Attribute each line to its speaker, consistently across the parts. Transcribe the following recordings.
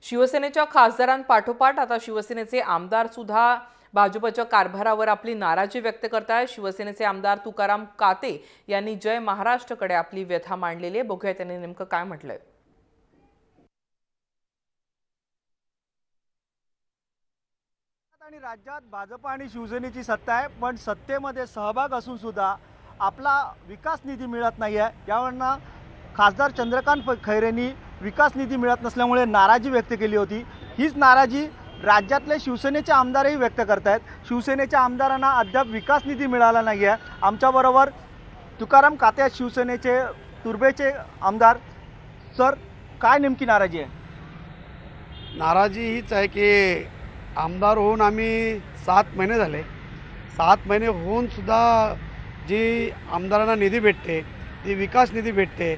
Speaker 1: शिवसेनेच्या खासदारांपाठोपाठ आता शिवसेनेचे आमदार सुद्धा भाजपच्या कारभारावर आपली नाराजी व्यक्त करतायत। शिवसेनेचे आमदार तुकाराम काते यांनी जय महाराष्ट्रकडे आपली व्यथा मांडलेली आहे। बघूया त्यांनी नेमकं काय म्हटलंय।
Speaker 2: आणि राज्यात भाजप आणि शिवसेनेची सत्ता आहे, पण सत्तेमध्ये सहभाग असून सुद्धा आपला विकास निधी मिळत नाही आहे। यावरनं खासदार चंद्रकांत खैरेंनी विकास निधी मिळत नसल्यामुळे नाराजी व्यक्त केली होती। हीच नाराजी राज्यातले शिवसेनेचे आमदारही व्यक्त करतायत। शिवसेनेच्या आमदारांना अद्याप विकास निधी मिळाला नाही आहे। आमच्याबरोबर तुकाराम काते शिवसेनेचे तुर्भेचे आमदार। सर, काय नेमकी नाराजी आहे?
Speaker 3: नाराजी हीच आहे की आमदार होऊन आम्ही 7 महिने झाले। 7 महिने होऊन सुद्धा जी आमदारांना निधी भेटते, ती विकास निधी भेटते,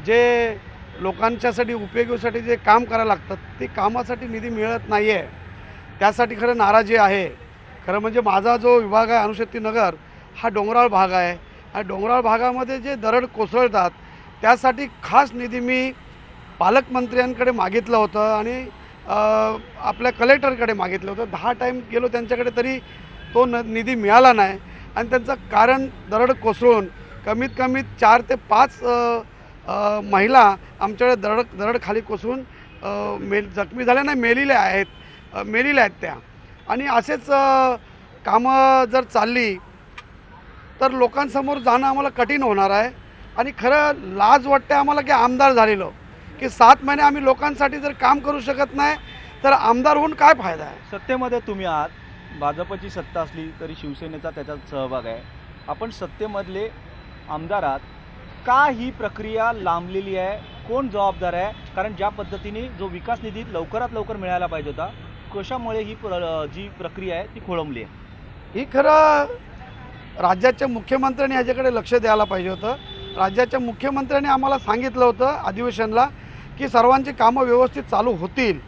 Speaker 3: जे लोकांच्यासाठी उपयोगासाठी जे काम करायला लागतात ते कामासाठी निधी मिळत नाही आहे। त्यासाठी खरं नाराजी आहे। खरं म्हणजे माझा जो विभाग आहे अणुशक्ती नगर हा डोंगराळ भाग आहे। हा डोंगराळ भागामध्ये जे दरड कोसळतात त्यासाठी खास निधी मी पालकमंत्र्यांकडे मागितलं होतं आणि आपल्या कलेक्टरकडे मागितलं होतं। 10 टाईम गेलो त्यांच्याकडे तरी तो निधी मिळाला नाही। आणि त्यांचं कारण दरड कोसळून कमीत कमी 4 ते 5 महिला आमच्याकडे दरड खाली कोसळून जखमी झाल्या नाही, मेलेल्या आहेत त्या। आणि असेच कामं जर चालली तर लोकांसमोर जाणं आम्हाला कठीण होणार आहे। आणि खरं लाज वाटते आम्हाला की आमदार झालेलो की 7 महिने आम्ही लोकांसाठी जर काम करू शकत नाही तर आमदार होऊन काय फायदा आहे?
Speaker 2: सत्तेमध्ये तुम्ही आहात, भाजपची सत्ता असली तरी शिवसेनेचा त्याच्यात सहभाग आहे। आपण सत्तेमधले आमदार आहात, का ही प्रक्रिया लांबलेली आहे? कोण जबाबदार आहे? कारण ज्या पद्धतीने जो विकास निधी लवकरात लवकर मिळायला पाहिजे होता, कशामुळे ही जी प्रक्रिया आहे ती खोळंबली आहे?
Speaker 3: ही खरं राज्याच्या मुख्यमंत्र्यांनी ह्याच्याकडे लक्ष द्यायला पाहिजे होतं। राज्याच्या मुख्यमंत्र्यांनी आम्हाला सांगितलं होतं अधिवेशनला की सर्वांची कामं व्यवस्थित चालू होतील,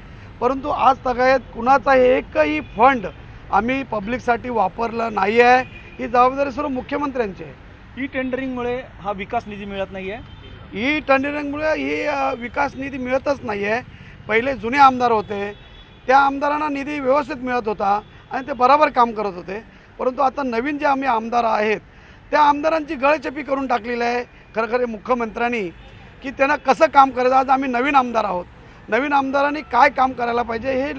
Speaker 3: परंतु आज तगायत कुणाचा एकही फंड आम्ही पब्लिकसाठी वापरला नाही आहे। ही जबाबदारी सर्व मुख्यमंत्र्यांची आहे।
Speaker 2: ई टेंडरिंगमुळे हा विकास निधी मिळत नाही आहे।
Speaker 3: ई टेंडरिंगमुळे ही विकास निधी मिळतच नाही आहे। पहिले जुने आमदार होते, त्या आमदारांना निधी व्यवस्थित मिळत होता आणि ते बरोबर काम करत होते, परंतु आता नवीन जे आम्ही आमदार आहेत त्या आमदारांची गळचेपी करून टाकलेली आहे खरं मुख्यमंत्र्यांनी की त्यांना कसं काम करायचं। आज आम्ही नवीन आमदार आहोत, नवीन आमदारांनी काय काम करायला पाहिजे हे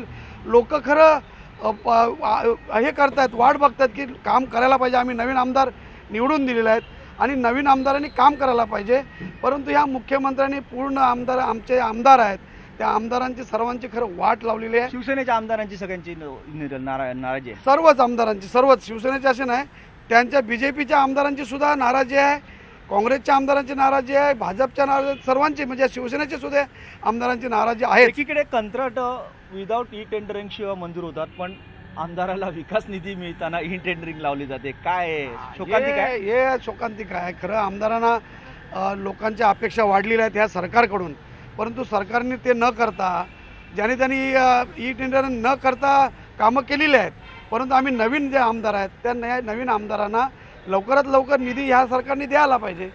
Speaker 3: लोक खरं हे करतायत, वाट बघतात की काम करायला पाहिजे। आम्ही नवीन आमदार निवडून दिलेले आहेत आणि नवीन आमदारांनी काम करायला पाहिजे, परंतु ह्या मुख्यमंत्र्यांनी पूर्ण आमचे आमदार आहेत त्या आमदारांची सर्वांची खरं वाट लावलेली आहे।
Speaker 2: शिवसेनेच्या आमदारांची सगळ्यांची नाराजी आहे।
Speaker 3: सर्वच आमदारांची, सर्वच शिवसेनेचे असे नाही, त्यांच्या बीजेपीच्या आमदारांची सुद्धा नाराजी आहे, काँग्रेसच्या आमदारांची नाराजी आहे, भाजपच्या नाराजी, सर्वांची म्हणजे शिवसेनेचे सुद्धा आमदारांची नाराजी आहे।
Speaker 2: एकीकडे कंत्राट विदाऊट ई टेंडरिंग शिवाय मंजूर होतात, पण आमदाराला विकास निधी मिळताना ई टेंडरिंग लावली जाते। काय शोकांतिक आहे?
Speaker 3: हे शोकांतिक आहे। खरं आमदारांना लोकांच्या अपेक्षा वाढलेल्या आहेत ह्या सरकारकडून, परंतु सरकारने ते न करता ज्याने त्यांनी ई टेंडर न करता कामं केलेली आहेत, परंतु आम्ही नवीन जे आमदार आहेत त्या नवीन आमदारांना लवकरात लवकर निधी ह्या सरकारने द्यायला पाहिजे।